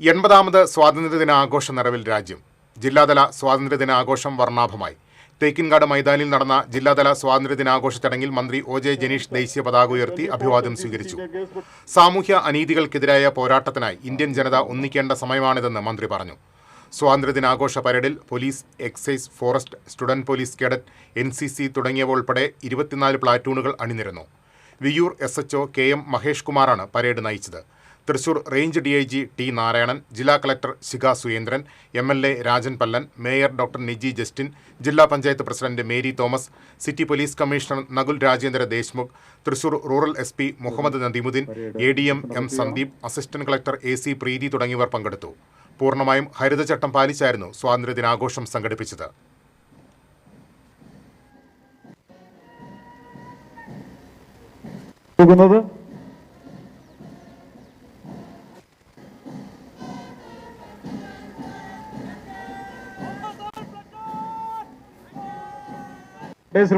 80ാമത് സ്വാതന്ത്ര്യദിനാഘോഷ നിറവിൽ രാജ്യം. ജില്ലാതല സ്വാതന്ത്ര്യദിനാഘോഷം വർണ്ണാഭമായി. തേക്കിൻകാട് മൈതാനിൽ നടന്ന ജില്ലാതല സ്വാതന്ത്ര്യദിനാഘോഷ ചടങ്ങിൽ മന്ത്രി ഒ.ജെ. ജനീഷ് ദേശീയ പതാക ഉയർത്തി അഭിവാദ്യം സ്വീകരിച്ചു. സാമൂഹ്യ അനീതികൾക്കെതിരായ പോരാട്ടത്തിനായി ഇന്ത്യൻ ജനത ഒന്നിക്കേണ്ട സമയമാണിതെന്ന് മന്ത്രി പറഞ്ഞു. സ്വാതന്ത്ര്യദിനാഘോഷ പരേഡിൽ police, excise, forest, student police cadet, NCC തുടങ്ങിയവ ഉൾപ്പെടെ 24 പ്ലാറ്റൂണുകൾ അണിനിരന്നു. വിയൂർ SHO KM മഹേഷ് കുമാറാണ് പരേഡ് നയിച്ചത്. Thrissur range DIG T. Narayanan, ജില്ലാ collector Shikha Surendran, MLA Rajan Pallan, mayor doctor Niji Justin, ജില്ലാ panchayat president Mary Thomas, city police commissioner Nakul Rajendra Deshmukh, Thrissur rural SP Muhammad Nadeemuddin, ADM M. Sandeep, assistant collector AC Preethi തുടങ്ങിയവർ പങ്കെടുത്തു. പൂർണ്ണമായും ഹരിതചട്ടം പാലിച്ചായിരുന്നു സ്വാതന്ത്ര്യദിനാഘോഷം സംഘടിപ്പിച്ചത്.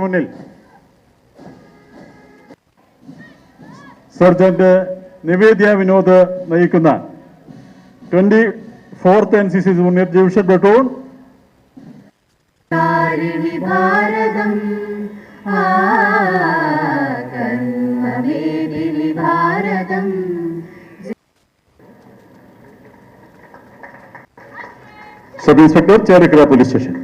മുന്നിൽ സർജന്റ് നിവേദ്യ വിനോദ് നയിക്കുന്ന 24th NCC junior division platoon sub inspector Cherakkara police station.